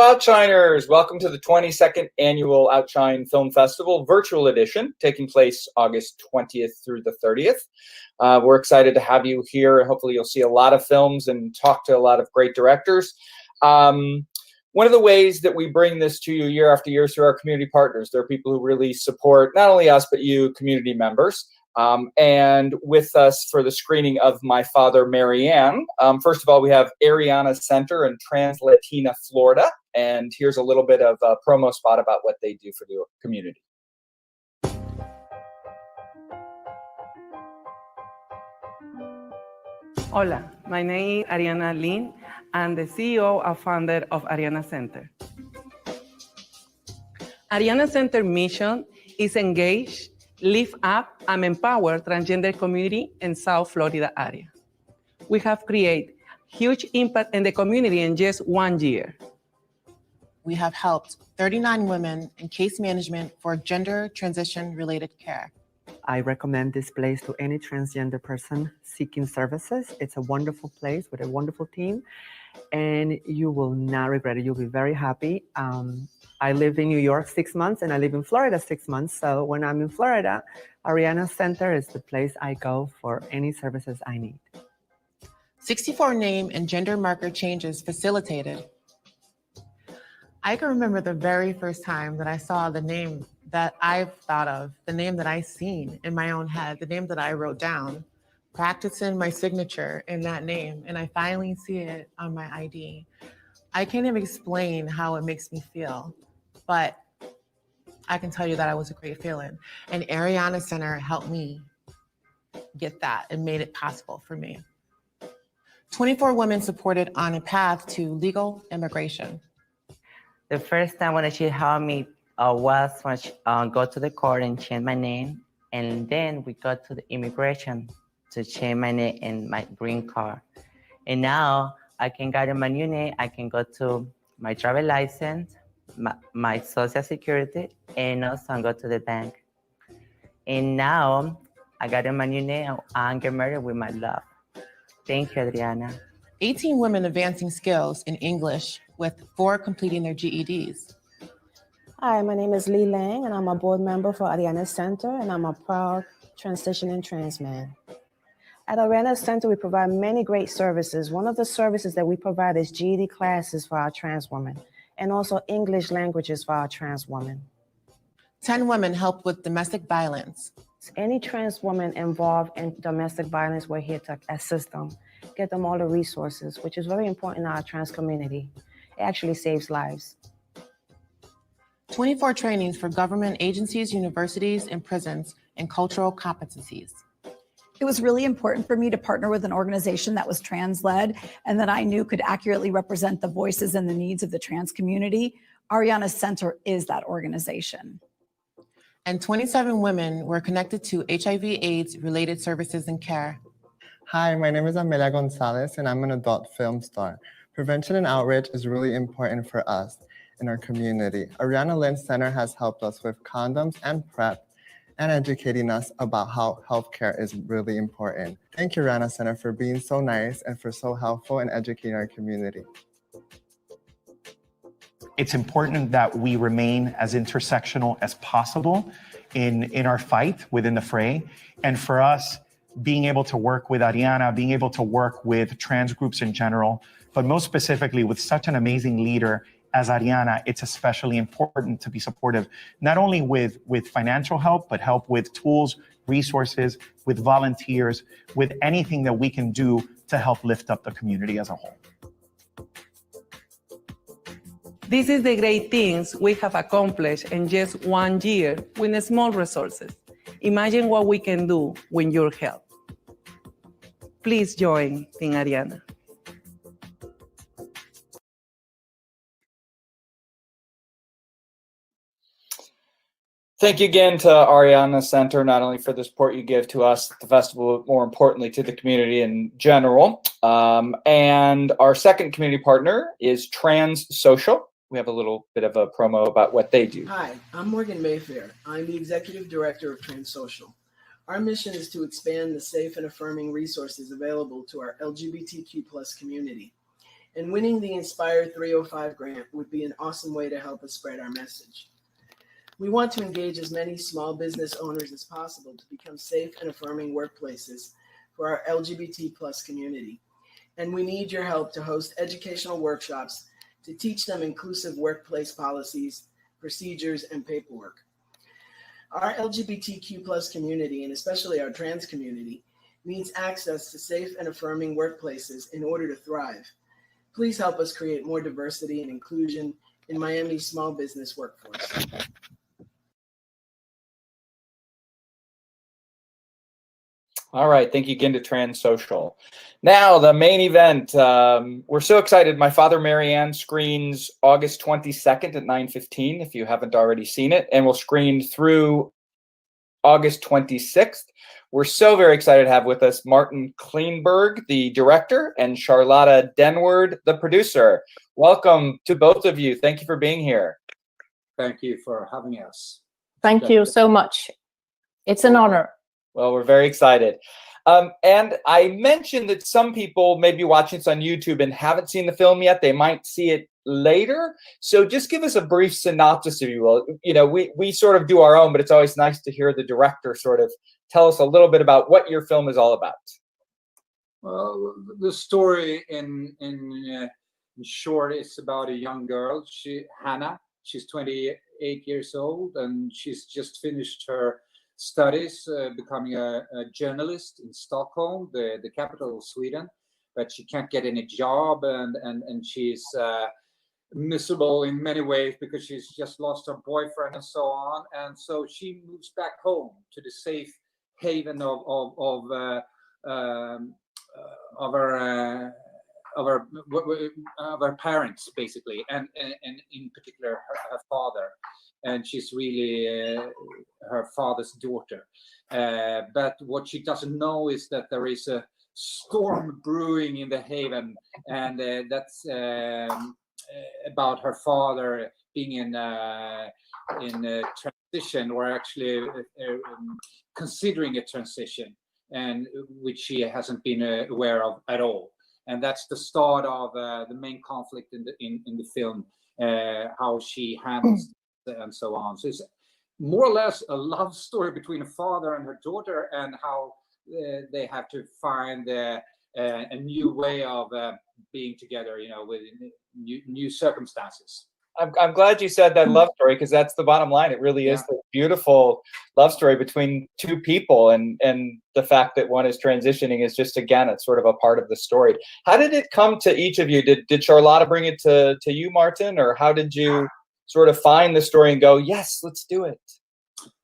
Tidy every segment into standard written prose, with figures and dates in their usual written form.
Outshiners! Welcome to the 22nd Annual Outshine Film Festival Virtual Edition, taking place August 20th through the 30th. We're excited to have you here. Hopefully you'll see a lot of films and talk to a lot of great directors. One of the ways that we bring this to you year after year is through our community partners. There are people who really support not only us, but you, community members. And with us for the screening of My Father Marianne, first of all, we have Ariana Center in Trans-Latina, Florida. And here's a little bit of a promo spot about what they do for the community. Hola, my name is Ariana Lin. I'm the CEO and founder of Ariana Center. Ariana Center mission is engage, lift up, and empower transgender community in South Florida area. We have created huge impact in the community in just 1 year. We have helped 39 women in case management for gender transition-related care. I recommend this place to any transgender person seeking services. It's a wonderful place with a wonderful team, and you will not regret it. You'll be very happy. I lived in New York 6 months, and I live in Florida 6 months. So when I'm in Florida, Ariana Center is the place I go for any services I need. 64 name and gender marker changes facilitated. I can remember the very first time that I saw the name that I've thought of, the name that I've seen in my own head, the name that I wrote down, practicing my signature in that name, and I finally see it on my ID. I can't even explain how it makes me feel, but I can tell you that it was a great feeling. And Ariana Center helped me get that and made it possible for me. 24 women supported on a path to legal immigration. The first time when she helped me was when she go to the court and change my name. And then we got to the immigration to change my name and my green card. And now I can get my new name. I can go to my travel license, my social security, and also go to the bank. And now I got my new name and get married with my love. Thank you, Adriana. 18 women advancing skills in English, with 4 completing their GEDs. Hi, my name is Lee Lang, and I'm a board member for Ariana Center, and I'm a proud transitioning trans man. At Ariana Center, we provide many great services. One of the services that we provide is GED classes for our trans women, and also English languages for our trans women. 10 women helped with domestic violence. Any trans woman involved in domestic violence, we're here to assist them, get them all the resources, which is very important in our trans community. It actually saves lives. 24 trainings for government agencies, universities, and prisons in cultural competencies. It was really important for me to partner with an organization that was trans-led and that I knew could accurately represent the voices and the needs of the trans community. Ariana Center is that organization. And 27 women were connected to HIV/AIDS related services and care. Hi, my name is Amelia Gonzalez, and I'm an adult film star. Prevention and outreach is really important for us in our community. Ariana Lynn Center has helped us with condoms and PrEP and educating us about how healthcare is really important. Thank you, Ariana Center, for being so nice and for so helpful in educating our community. It's important that we remain as intersectional as possible in our fight within the fray. And for us, being able to work with Ariana, being able to work with trans groups in general, but most specifically with such an amazing leader as Ariana, it's especially important to be supportive, not only with financial help, but help with tools, resources, with volunteers, with anything that we can do to help lift up the community as a whole. This is the great things we have accomplished in just 1 year with small resources. Imagine what we can do with your help. Please join Team Ariana. Thank you again to Ariana Center, not only for the support you give to us at the festival, but more importantly to the community in general. And our second community partner is Trans Social. We have a little bit of a promo about what they do. Hi, I'm Morgan Mayfair. I'm the Executive Director of Trans Social. Our mission is to expand the safe and affirming resources available to our LGBTQ+ community. and winning the Inspire 305 grant would be an awesome way to help us spread our message. We want to engage as many small business owners as possible to become safe and affirming workplaces for our LGBT+ community. And we need your help to host educational workshops to teach them inclusive workplace policies, procedures, and paperwork. Our LGBTQ+ community, and especially our trans community, needs access to safe and affirming workplaces in order to thrive. Please help us create more diversity and inclusion in Miami's small business workforce. All right, thank you again to Trans Social. Now, the main event. We're so excited. My Father Marianne screens August 22nd at 9:15, if you haven't already seen it, and will screen through August 26th. We're so very excited to have with us Mårten Klingberg, the director, and Charlotta Denward, the producer. Welcome to both of you. Thank you for being here. Thank you for having us. Thank you so much. It's an honor. Well, we're very excited. And I mentioned that some people may be watching this on YouTube and haven't seen the film yet. They might see it later. So just give us a brief synopsis, if you will. You know, we sort of do our own, but it's always nice to hear the director sort of tell us a little bit about what your film is all about. Well, the story in short is about a young girl, Hanna. She's 28 years old, and she's just finished her studies, becoming a journalist in Stockholm, the capital of Sweden, but she can't get any job, and she's miserable in many ways because she's just lost her boyfriend and so on, and so she moves back home to the safe haven of her parents, basically, and in particular her father. And she's really her father's daughter. But what she doesn't know is that there is a storm brewing in the haven, and that's about her father being in a transition, or actually considering a transition, and which she hasn't been aware of at all. And that's the start of the main conflict in the film, how she handles and so on. So it's more or less a love story between a father and her daughter, and how they have to find a new way of being together, you know, with new circumstances. I'm glad you said that love story, because that's the bottom line. It really is the beautiful love story between two people, and the fact that one is transitioning is just, again, it's sort of a part of the story. How did it come to each of you? Did Charlotta bring it to you, Mårten, or how did you sort of find the story and go, yes, let's do it?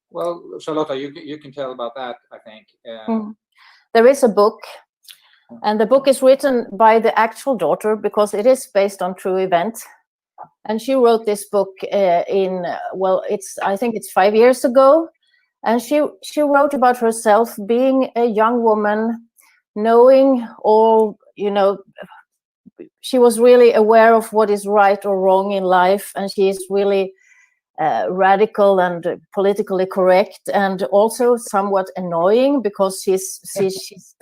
Well, Charlotta, you can tell about that, I think. There is a book, and the book is written by the actual daughter because it is based on true events. And she wrote this book I think it's 5 years ago. And she wrote about herself being a young woman, knowing all, you know, she was really aware of what is right or wrong in life. And she is really radical and politically correct, and also somewhat annoying because she's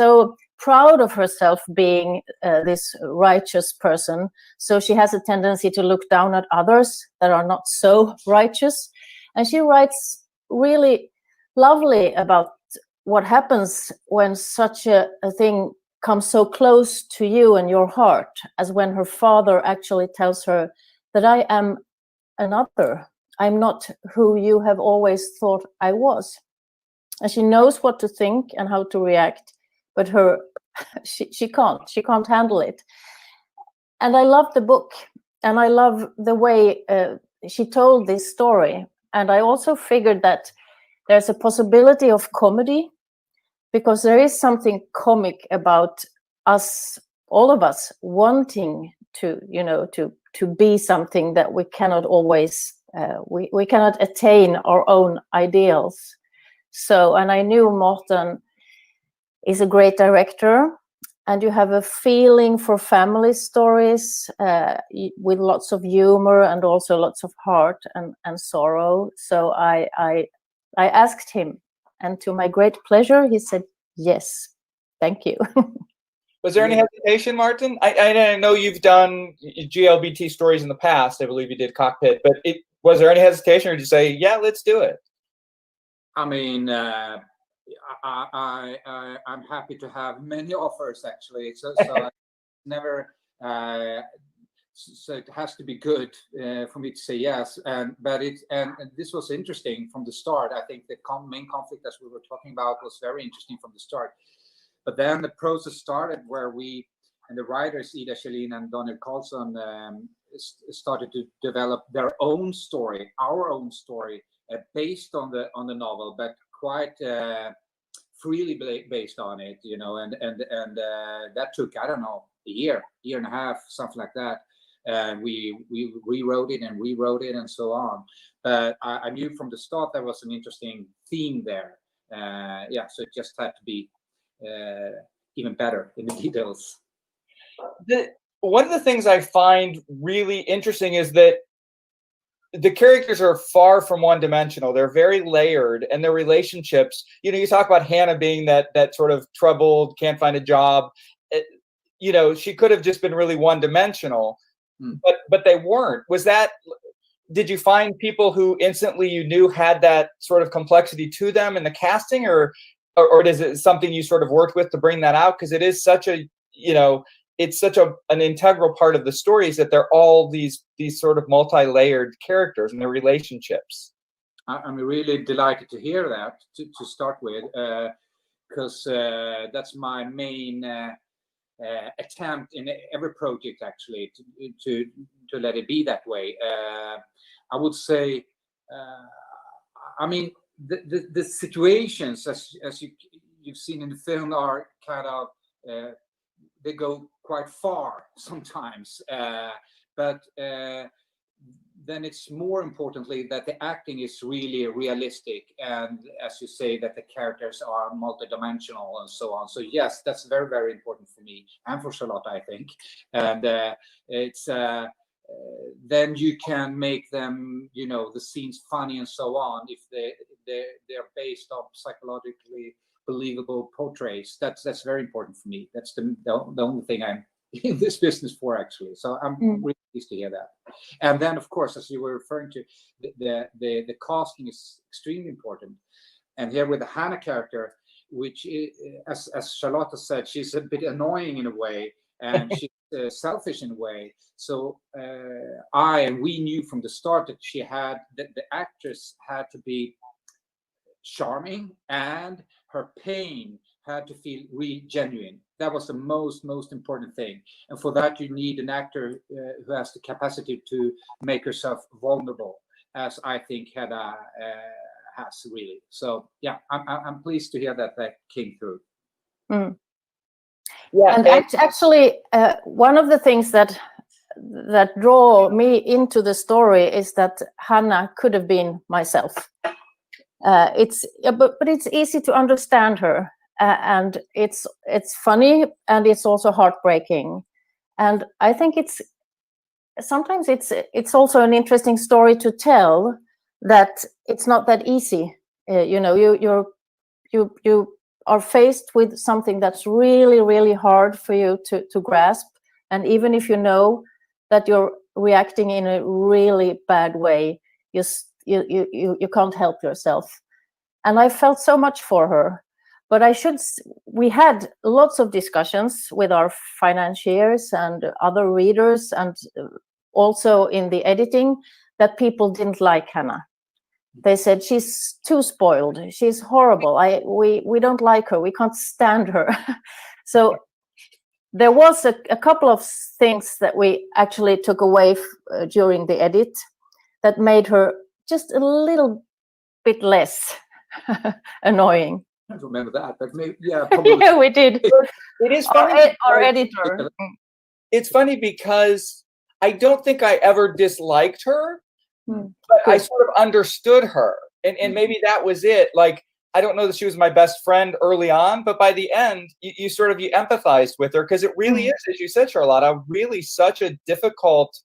so proud of herself being this righteous person. So she has a tendency to look down at others that are not so righteous. And she writes really lovely about what happens when such a thing comes so close to you and your heart, as when her father actually tells her that I am another. I'm not who you have always thought I was. And she knows what to think and how to react, but she can't handle it. And I love the book, and I love the way she told this story. And I also figured that there's a possibility of comedy, because there is something comic about us, all of us, wanting to, you know, to be something that we cannot always, we cannot attain our own ideals. So, and I knew Mårten is a great director, and you have a feeling for family stories with lots of humor and also lots of heart and sorrow. So I asked him, and to my great pleasure, he said, yes, thank you. Was there any hesitation, Mårten? I know you've done GLBT stories in the past. I believe you did Cockpit, but was there any hesitation, or did you say, yeah, let's do it? I mean, I'm happy to have many offers, actually. So I never. So it has to be good for me to say yes. But this was interesting from the start. I think the main conflict, as we were talking about, was very interesting from the start. But then the process started where we and the writers Ida Kjellin and Daniel Karlsson started to develop their own story, our own story, based on the novel, but quite freely based on it, you know. And that took, I don't know, a year and a half, something like that. And we rewrote it and so on. But I knew from the start there was an interesting theme there. So it just had to be even better in the details. One of the things I find really interesting is that the characters are far from one-dimensional. They're very layered, and their relationships, you know, you talk about Hanna being that sort of troubled, can't find a job. You know, she could have just been really one-dimensional, but they weren't. Did you find people who instantly you knew had that sort of complexity to them in the casting, or is it something you sort of worked with to bring that out? Because it is such a, you know, it's such an integral part of the stories that they're all these sort of multi-layered characters and their relationships. I'm really delighted to hear that to start with, because that's my main attempt in every project, actually, to let it be that way. I would say, I mean, the situations as you've seen in the film are kind of they go quite far sometimes, but then it's more importantly that the acting is really realistic, and as you say, that the characters are multidimensional and so on. So yes, that's very, very important for me and for Charlotta, I think. And it's then you can make them, you know, the scenes funny and so on if they're based on psychologically believable portraits. That's very important for me. That's the only thing I'm in this business for, actually. So I'm really pleased to hear that. And then, of course, as you were referring to, the casting is extremely important. And here with the Hanna character, which is, as Charlotta said, she's a bit annoying in a way, and she's selfish in a way. So we knew from the start that she had the actress had to be charming, and her pain had to feel really genuine. That was the most important thing. And for that, you need an actor who has the capacity to make herself vulnerable, as I think Hanna has, really. So yeah, I'm pleased to hear that came through. Yeah, and actually, one of the things that draw me into the story is that Hanna could have been myself. But it's easy to understand her, and it's funny, and it's also heartbreaking. And I think sometimes it's also an interesting story to tell, that it's not that easy. You know, you are faced with something that's really, really hard for you to grasp, and even if you know that you're reacting in a really bad way, you can't help yourself. And I felt so much for her. But we had lots of discussions with our financiers and other readers, and also in the editing, that people didn't like Hanna. They said, she's too spoiled, she's horrible, we don't like her, we can't stand her. So there was a couple of things that we actually took away during the edit that made her just a little bit less annoying. I don't remember that, but maybe, yeah, probably. Yeah, we did. It is funny. Our editor. It's funny because I don't think I ever disliked her, but I sort of understood her, and maybe that was it. Like, I don't know that she was my best friend early on, but by the end, you empathized with her, because it really is, as you said, Charlotta, really such a difficult.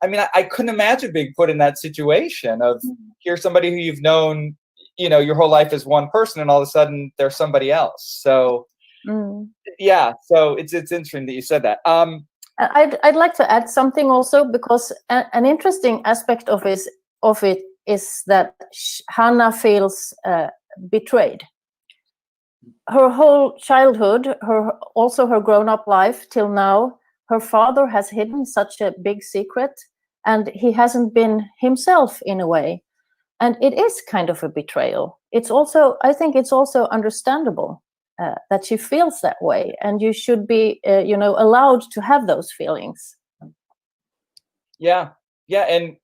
I mean, I couldn't imagine being put in that situation of here's somebody who you've known, you know, your whole life as one person, and all of a sudden there's somebody else. So Yeah, so it's interesting that you said that. I'd like to add something also, because an interesting aspect of it is that Hanna feels betrayed. Her whole childhood, also her grown-up life till now, her father has hidden such a big secret, and he hasn't been himself in a way. And it is kind of a betrayal. It's also, I think it's also understandable that she feels that way, and you should be, allowed to have those feelings. Yeah, and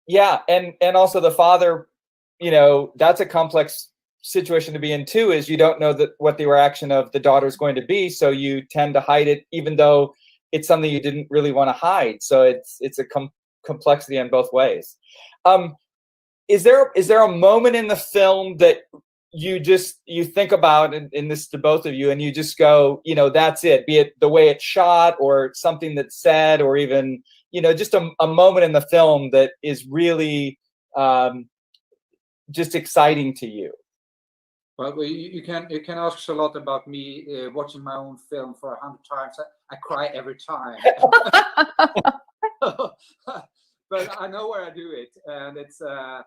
and also the father, that's a complex situation to be in too. Is you don't know what the reaction of the daughter is going to be, so you tend to hide it, even though it's something you didn't really want to hide. So it's a complexity in both ways. Is there a moment in the film that you think about, in this to both of you, and you just go, that's it, be it the way it's shot or something that's said, or even, just a moment in the film that is really just exciting to you? Well, you can ask Charlotta about me watching my own film for 100 times. I cry every time. But I know where I do it, and it's for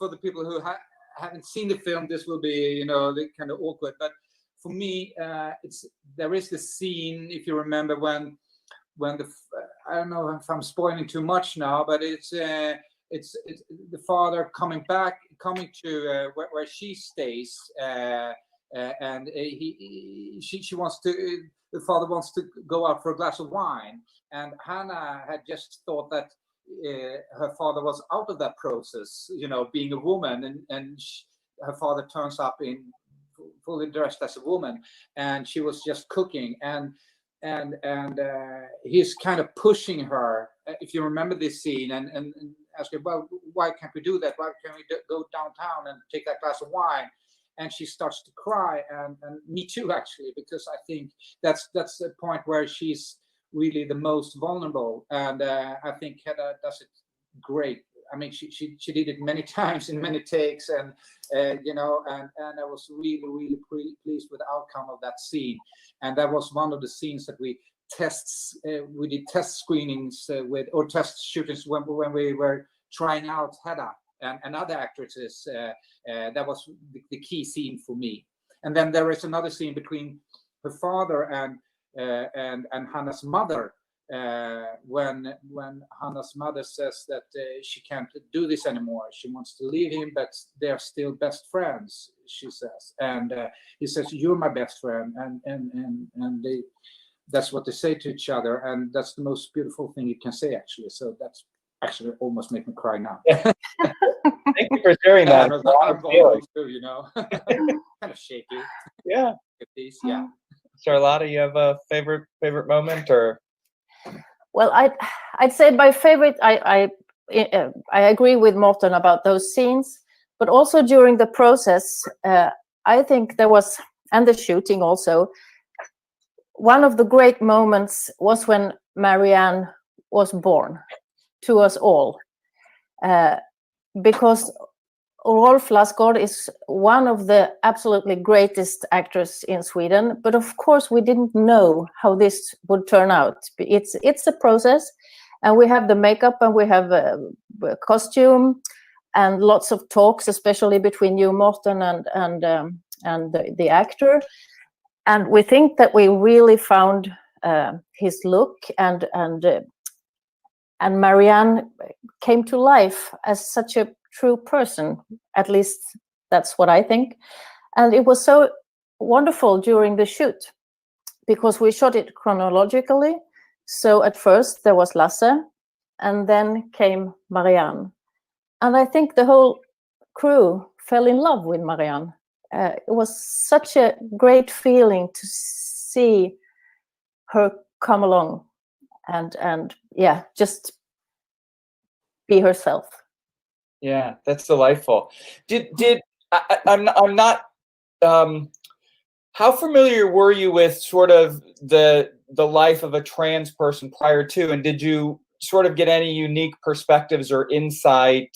the people who haven't seen the film, this will be kind of awkward. But for me, there is this scene, if you remember, when I don't know if I'm spoiling too much now, but it's the father coming to where she stays, and she wants to. The father wants to go out for a glass of wine, and Hanna had just thought that her father was out of that process, being a woman, and her father turns up in fully dressed as a woman, and she was just cooking, and he's kind of pushing her, if you remember this scene, and asking, well, why can't we do that? Why can't we go downtown and take that glass of wine? And she starts to cry, and me too, actually, because I think that's the point where she's really the most vulnerable, and I think Hedda does it great. I mean, she did it many times in many takes, and and I was really pleased with the outcome of that scene. And that was one of the scenes that we did test screenings or test shootings when we were trying out Hedda and other actresses. That was the key scene for me. And then there is another scene between her father and Hanna's mother, when Hanna's mother says that she can't do this anymore. She wants to leave him, but they're still best friends, she says. And he says, "You're my best friend," and that's what they say to each other, and that's the most beautiful thing you can say, actually. So that's actually almost make me cry now. Thank you for sharing that. I'm too, kind of shaky. Yeah. Yeah. Charlotta, you have a favorite moment, or? Well, I'd say my favorite. I agree with Mårten about those scenes, but also during the process, I think there was, and the shooting also, one of the great moments was when Marianne was born to us all, because Rolf Lassgård is one of the absolutely greatest actors in Sweden, but of course we didn't know how this would turn out. It's a process, and we have the makeup, and we have a costume, and lots of talks, especially between you, Mårten, and the actor. And we think that we really found his look, and Marianne came to life as such a true person. At least that's what I think. And it was so wonderful during the shoot, because we shot it chronologically. So at first there was Lasse, and then came Marianne. And I think the whole crew fell in love with Marianne. It was such a great feeling to see her come along and just be herself. Yeah, that's delightful. I'm not. How familiar were you with sort of the life of a trans person prior to, and did you sort of get any unique perspectives or insight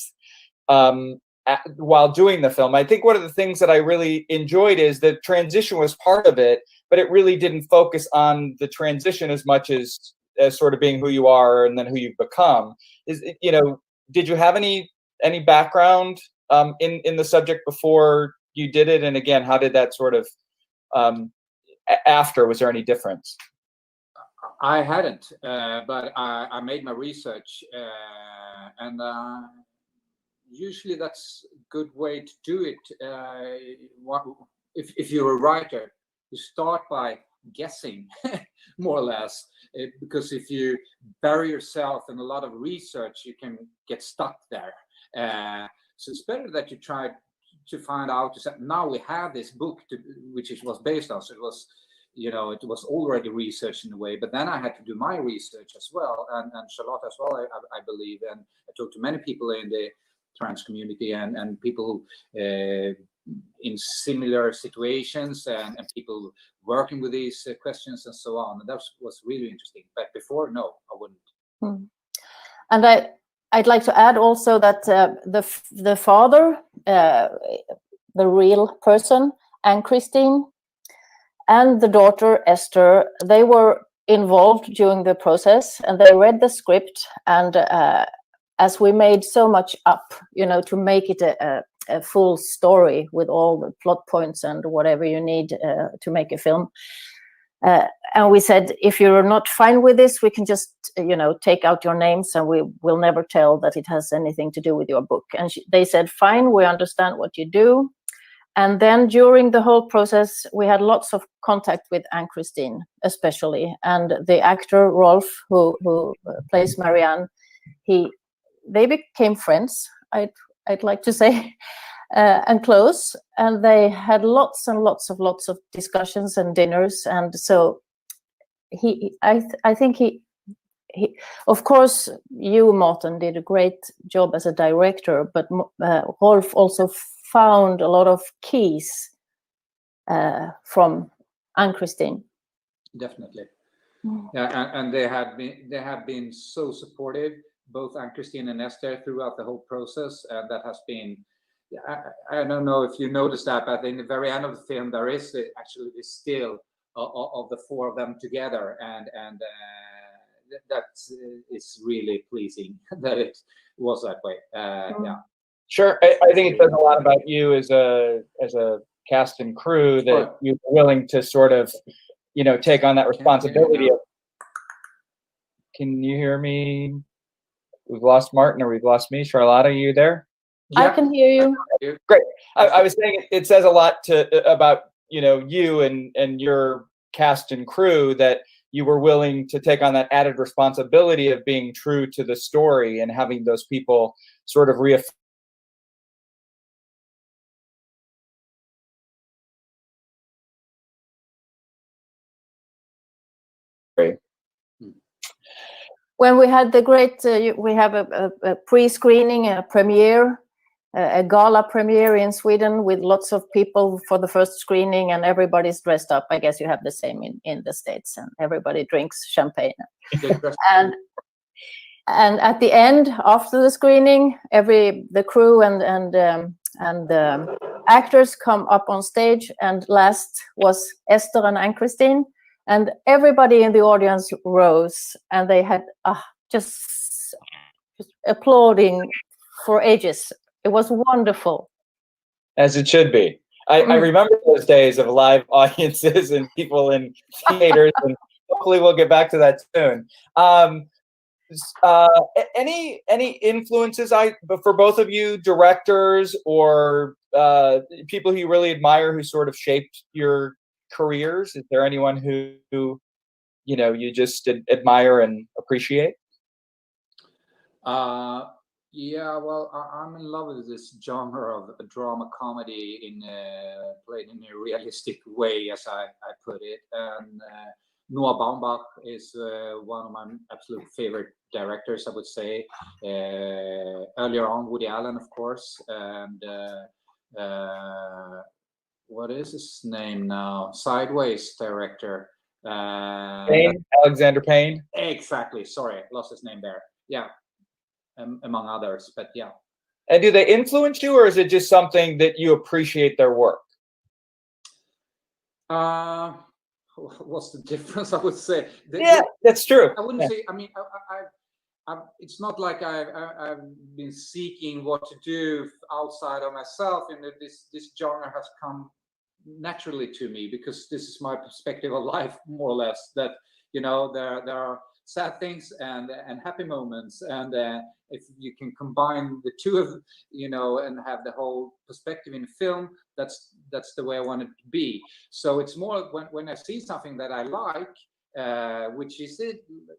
while doing the film. I think one of the things that I really enjoyed is the transition was part of it, but it really didn't focus on the transition as much as sort of being who you are and then who you've become. Did you have any background in the subject before you did it? And again, how did that sort of after, was there any difference? I hadn't, but I made my research, and usually that's a good way to do it. If you're a writer, you start by guessing, more or less, because if you bury yourself in a lot of research, you can get stuck there. So it's better that you try to find out. Now we have this book which it was based on, so it was, it was already researched in a way, but then I had to do my research as well, and Charlotta as well, I believe, and I talked to many people in the trans community and people in similar situations and people working with these questions and so on, and that was really interesting. But before, no, I wouldn't. And I'd like to add also that the father, the real person, Ann-Christine, and the daughter Esther, they were involved during the process, and they read the script. And as we made so much up, to make it a full story with all the plot points and whatever you need to make a film. And we said, if you're not fine with this, we can just, take out your names, and we will never tell that it has anything to do with your book. And they said, fine, we understand what you do. And then during the whole process, we had lots of contact with Ann-Christine, especially, and the actor Rolf, who plays Marianne. They became friends, I'd like to say, and close, and they had lots and lots of discussions and dinners. And so I think he of course, you, Mårten, did a great job as a director, but Rolf also found a lot of keys from Ann-Christine. Definitely. Yeah, and they have been so supportive, both Ann-Christine and Esther, throughout the whole process, and that has been. I don't know if you noticed that, but in the very end of the film, there is actually this still of the four of them together, and that is really pleasing that it was that way. Yeah. Sure, I think it says a lot about you as a cast and crew that you're willing to sort of, take on that responsibility. Can you hear me? We've lost Mårten, or we've lost me. Charlotta, are you there? Yeah. I can hear you. Great. I was saying it says a lot about you and your cast and crew that you were willing to take on that added responsibility of being true to the story and having those people sort of reaffirm. When we had the great, we have a pre-screening, a premiere, a gala premiere in Sweden with lots of people for the first screening, and everybody's dressed up. I guess you have the same in the States, and everybody drinks champagne. and at the end, after the screening, the crew and the actors come up on stage, and last was Esther and Ann-Christine. And everybody in the audience rose, and they had just applauding for ages. It was wonderful. As it should be. I remember those days of live audiences and people in theaters, and hopefully we'll get back to that soon. Any influences for both of you, directors or people who you really admire who sort of shaped your careers? Is there anyone who you just admire and appreciate? Yeah, well, I'm in love with this genre of drama comedy played in a realistic way, as I put it. And Noah Baumbach is one of my absolute favorite directors, I would say. Earlier on, Woody Allen, of course, and what is his name now? Sideways director. Alexander Payne. Exactly. Sorry, lost his name there. Yeah, among others. But yeah. And do they influence you, or is it just something that you appreciate their work? What's the difference? I would say. That's true. I wouldn't say. I mean, it's not like I've been seeking what to do outside of myself, and this genre has come naturally to me because this is my perspective of life, more or less. That there are sad things and happy moments, and if you can combine the two of and have the whole perspective in film, that's the way I want it to be. So it's more when I see something that I like, which is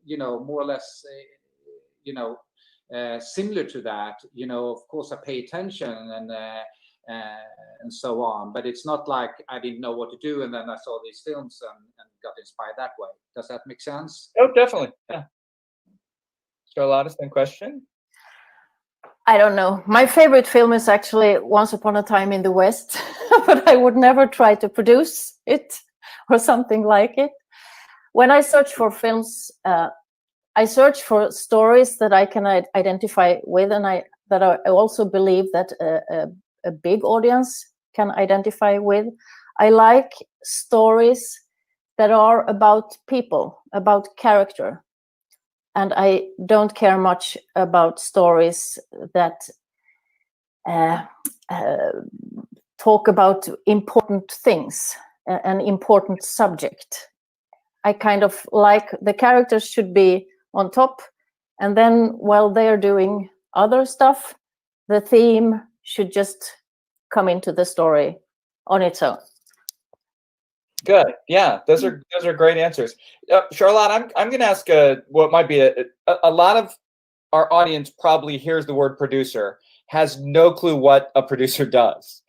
more or less similar to that, of course I pay attention and so on, but it's not like I didn't know what to do and then I saw these films and got inspired that way. Does that make sense? Oh, definitely. Yeah. Charlotta, same question. I don't know. My favorite film is actually Once Upon a Time in the West, but I would never try to produce it or something like it. When I search for films, I search for stories that I can identify with, and I also believe that a big audience can identify with. I like stories that are about people, about character. And I don't care much about stories that talk about important things, an important subject. I kind of like the characters should be on top, and then while they're doing other stuff, the theme should just come into the story on its own. Good. Yeah, those are great answers. Charlotte, I'm going to ask what might be a lot of our audience probably hears the word producer, has no clue what a producer does.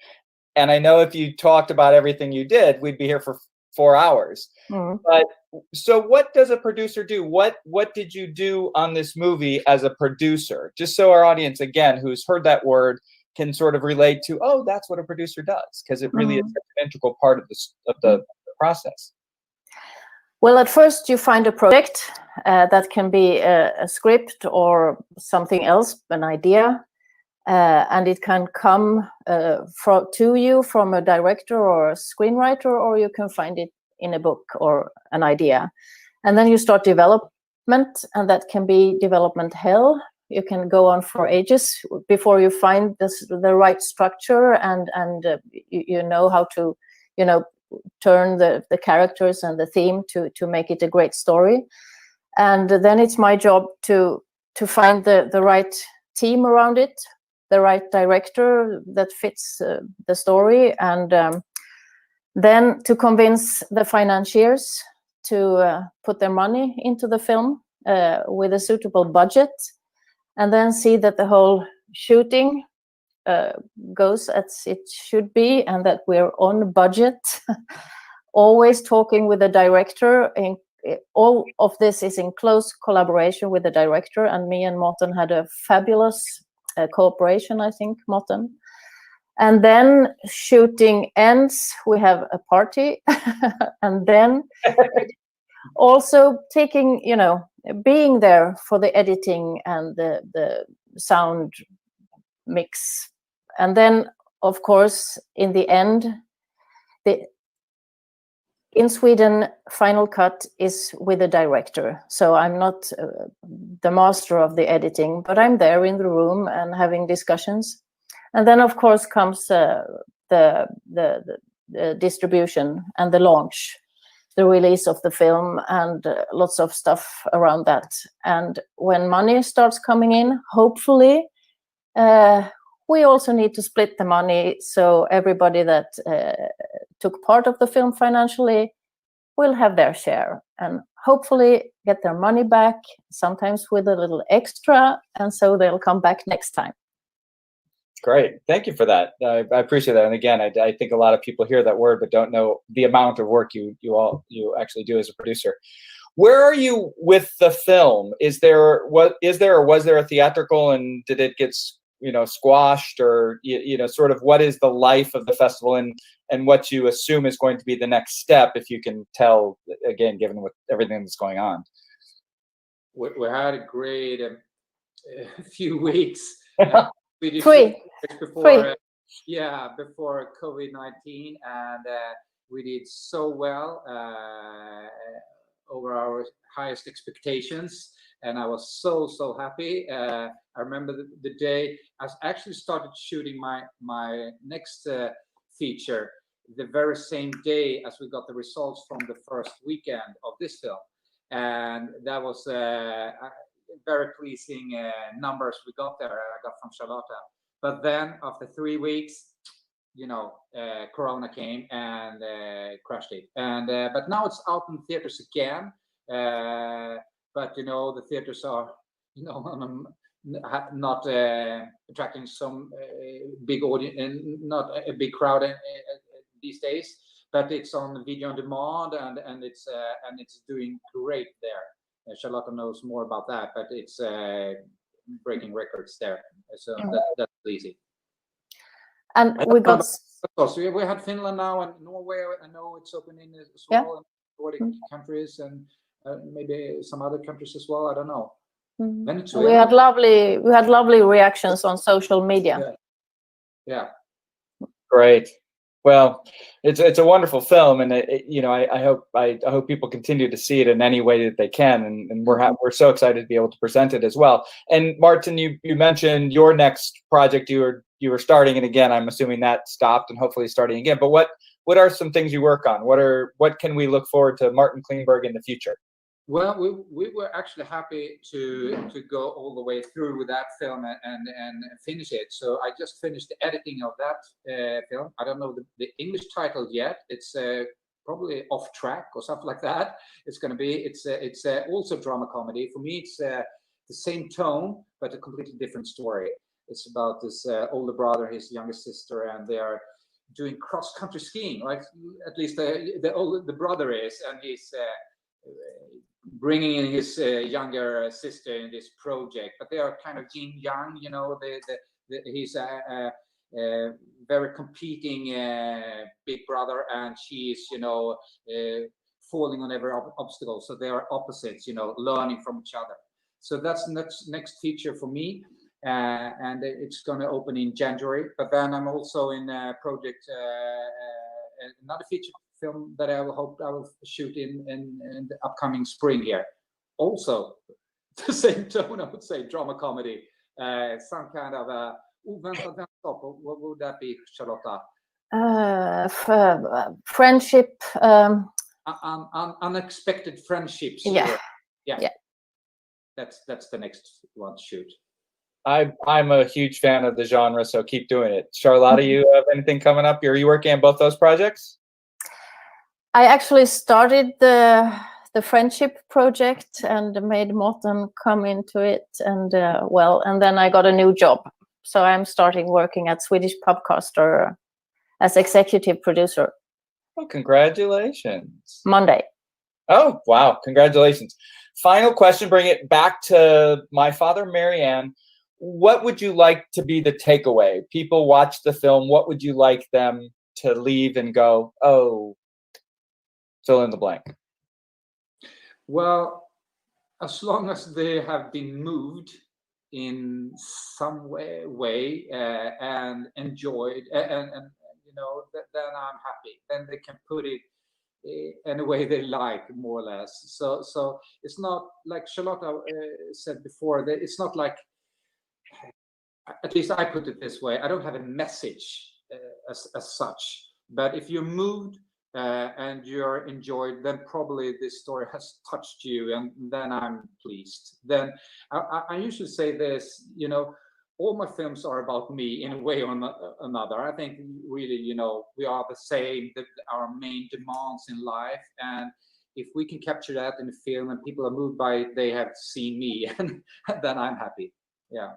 And I know if you talked about everything you did, we'd be here for 4 hours. Mm-hmm. But so what does a producer do? What did you do on this movie as a producer? Just so our audience, again, who's heard that word, can sort of relate to, oh, that's what a producer does, because it really is such an integral part of the process. Well, at first you find a project that can be a script or something else, an idea, and it can come to you from a director or a screenwriter, or you can find it in a book or an idea. And then you start development, and that can be development hell. You can go on for ages before you find the right structure and you know how to turn the characters and the theme to make it a great story. And then it's my job to find the right team around it, the right director that fits the story, and then to convince the financiers to put their money into the film with a suitable budget, and then see that the whole shooting goes as it should be, and that we're on budget. Always talking with the director. All of this is in close collaboration with the director, and me and Mårten had a fabulous cooperation, I think, Mårten. And then shooting ends, we have a party, and then also taking, being there for the editing and the sound mix. And then, of course, in the end, in Sweden, final cut is with the director. So I'm not the master of the editing, but I'm there in the room and having discussions. And then, of course, comes the distribution and the launch, the release of the film, and lots of stuff around that. And when money starts coming in, hopefully, we also need to split the money, so everybody that took part of the film financially will have their share and hopefully get their money back, sometimes with a little extra, and so they'll come back next time. Great. Thank you for that. I appreciate that. And again, I think a lot of people hear that word but don't know the amount of work you actually do as a producer. Where are you with the film? Was there a theatrical, and did it get squashed, or sort of what is the life of the festival and what you assume is going to be the next step, if you can tell, again, given with everything that's going on? We had a great few weeks. Swedish Free. before, before COVID-19, and we did so well, over our highest expectations, and I was so happy. I remember the day I actually started shooting my next feature the very same day as we got the results from the first weekend of this film, and that was very pleasing numbers we got there. I got from Charlotta, but then after 3 weeks, Corona came and crushed it. And but now it's out in theaters again. But the theaters are not attracting some big audience and not a big crowd these days. But it's on video on demand, and it's doing great there. Charlotta knows more about that, but it's breaking records there. So that's easy. And we got. So we had Finland now, and Norway. I know it's opening as well, and Nordic countries, and maybe some other countries as well. I don't know. Venezuela. We had lovely reactions on social media. Yeah. Great. Well, it's a wonderful film, and I hope people continue to see it in any way that they can, and we're so excited to be able to present it as well. And Mårten, you mentioned your next project you were starting, and again, I'm assuming that stopped and hopefully starting again. But what are some things you work on? What can we look forward to Mårten Klingberg in the future? Well, we were actually happy to go all the way through with that film and finish it. So I just finished the editing of that film. I don't know the English title yet. It's probably Off Track or something like that. It's going to be. It's also drama comedy. For me, it's the same tone but a completely different story. It's about this older brother, his younger sister, and they are doing cross-country skiing. Like at least the brother is, and he's bringing in his younger sister in this project, but they are kind of yin yang. He's a very competing big brother, and she's falling on every obstacle. So they are opposites, learning from each other. So that's next feature for me, and it's going to open in January. But then I'm also in a project, another feature film that I will shoot in the upcoming spring here. Also, the same tone, I would say, drama comedy. Some kind of a what would that be, Charlotta? Friendship. Unexpected friendships. Yeah. That's the next one to shoot. I'm a huge fan of the genre, so keep doing it. Charlotta, you have anything coming up? Are you working on both those projects? I actually started the friendship project and made Mårten come into it, and then I got a new job. So I'm starting working at Swedish Podcaster as executive producer. Well, congratulations. Monday. Oh, wow. Congratulations. Final question, bring it back to my Father Marianne. What would you like to be the takeaway? People watch the film. What would you like them to leave and go, oh, fill in the blank? Well, as long as they have been moved in some way and enjoyed, and then I'm happy. Then they can put it any way they like, more or less. So it's not like Charlotta said before. That it's not like, at least I put it this way, I don't have a message as such. But if you're moved and you're enjoyed, then probably this story has touched you, and then I'm pleased. Then I usually say this, all my films are about me in a way or another. I think really, we are the same, our main demands in life, and if we can capture that in the film and people are moved by it, they have seen me, and then I'm happy. Yeah.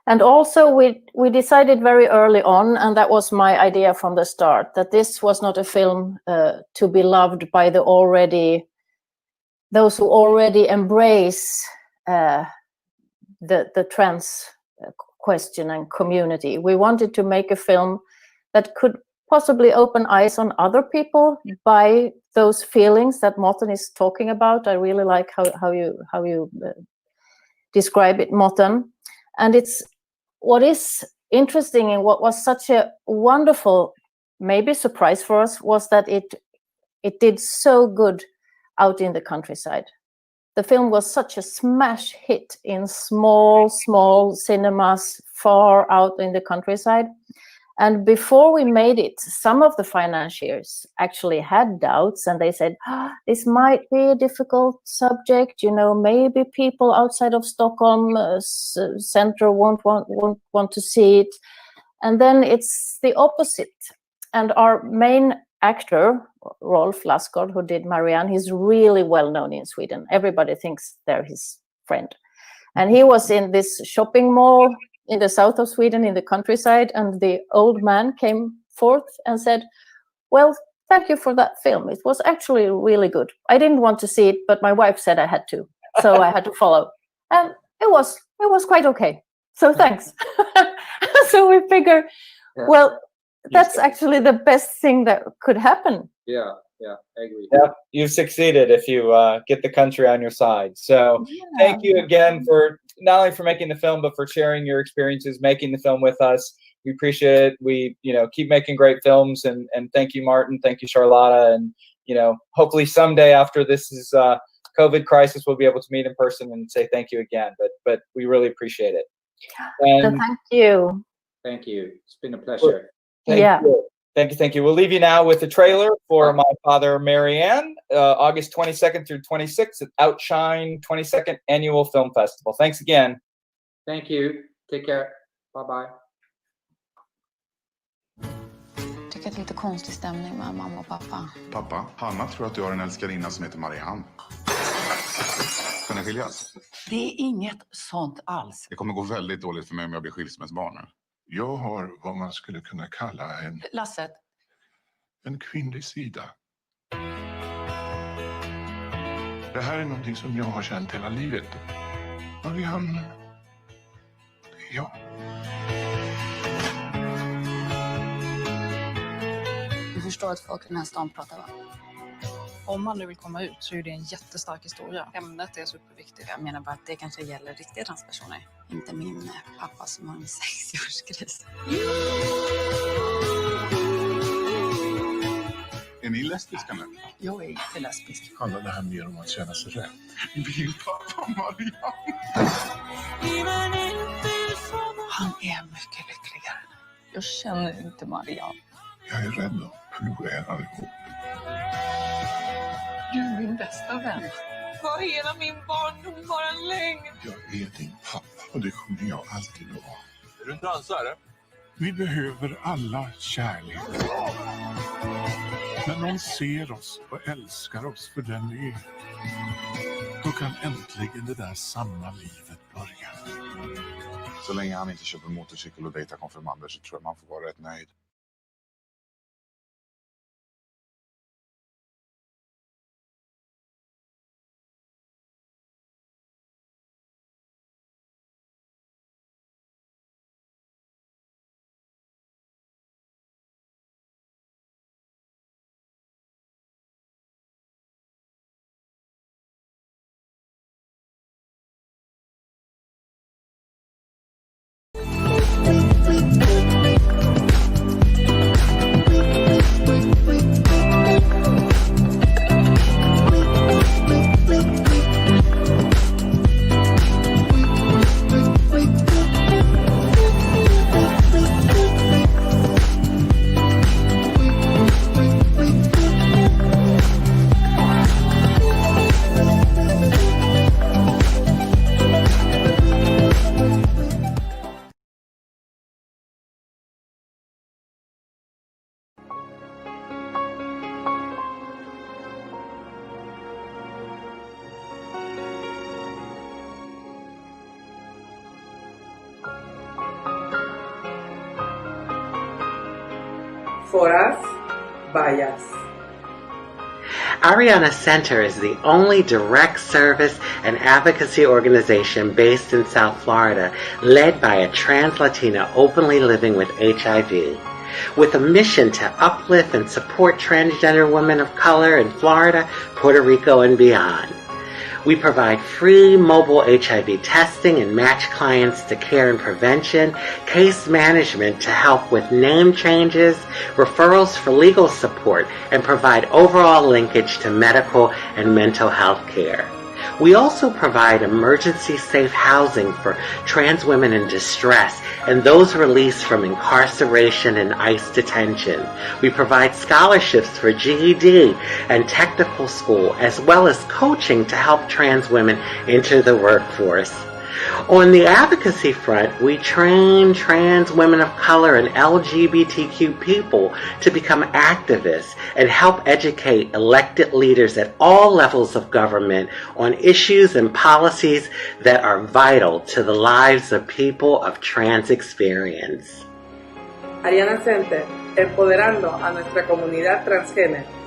And also we decided very early on, and that was my idea from the start, that this was not a film to be loved by those who already embrace the trans question and community. We wanted to make a film that could possibly open eyes on other people by those feelings that Mårten is talking about. I really like how you describe it, Mårten. And it's what is interesting and what was such a wonderful, maybe surprise for us, was that it did so good out in the countryside. The film was such a smash hit in small cinemas far out in the countryside. And before we made it, some of the financiers actually had doubts, and they said, this might be a difficult subject, maybe people outside of Stockholm center won't want to see it. And then it's the opposite. And our main actor, Rolf Lassgård, who did Marianne, he's really well known in Sweden. Everybody thinks they're his friend. And he was in this shopping mall in the south of Sweden, in the countryside, and the old man came forth and said, well, thank you for that film. It was actually really good. I didn't want to see it, but my wife said I had to, so I had to follow. And it was quite okay. So thanks. So we figure, well, that's actually the best thing that could happen. Yeah, I agree. Yeah, you've succeeded if you get the country on your side. So thank you again for not only for making the film, but for sharing your experiences, making the film with us. We appreciate it. We, keep making great films, and thank you, Mårten. Thank you, Charlotta. And, hopefully someday after this is COVID crisis, we'll be able to meet in person and say thank you again. But we really appreciate it. And so thank you. Thank you. It's been a pleasure. Thank you. We'll leave you now with the trailer for my Father Marianne, August 22nd through 26th at Outshine 22nd Annual Film Festival. Thanks again. Thank you. Take care. Bye-bye. Tycker att det är lite konstig stämning med mamma och pappa. Pappa, Hanna tror att du har en älskarinna som heter Marianne. Ska ni skiljas? Det är inget sånt alls. Det kommer gå väldigt dåligt för mig om jag blir skilsmässbarn. Jag har vad man skulle kunna kalla en kvinnlig sida. Det här är någonting som jag har känt hela livet. Marianne, det är jag. Du förstår att folk i den här stan pratar, va? Om man nu vill komma ut så är det en jättestark historia. Ämnet är superviktigt. Jag menar bara att det kanske gäller riktiga transpersoner. Inte min pappa som har en 60-årskris. Är ni lesbiska nu? Jag är inte lesbisk. Handlar det här mer om att känna sig rädd? Vill pappa Marianne? Han är mycket lyckligare. Jag känner inte Marianne. Jag är rädd att förlora er allihop. Du är min bästa vän. För hela min barndom var en lögn. Jag är din pappa och det kommer jag alltid att vara. Är du en transare? Vi behöver alla kärlek. När någon ser oss och älskar oss för den vi är, då kan äntligen det där sanna livet börja. Så länge han inte köper motorcykel och dejtar konfirmander så tror jag man får vara rätt nöjd. For us, by us. Ariana Center is the only direct service and advocacy organization based in South Florida, led by a trans Latina openly living with HIV, with a mission to uplift and support transgender women of color in Florida, Puerto Rico, and beyond. We provide free mobile HIV testing and match clients to care and prevention, case management to help with name changes, referrals for legal support, and provide overall linkage to medical and mental health care. We also provide emergency-safe housing for trans women in distress and those released from incarceration and ICE detention. We provide scholarships for GED and technical school, as well as coaching to help trans women enter the workforce. On the advocacy front, we train trans women of color and LGBTQ people to become activists and help educate elected leaders at all levels of government on issues and policies that are vital to the lives of people of trans experience. Ariana Center, empoderando a nuestra comunidad transgénero.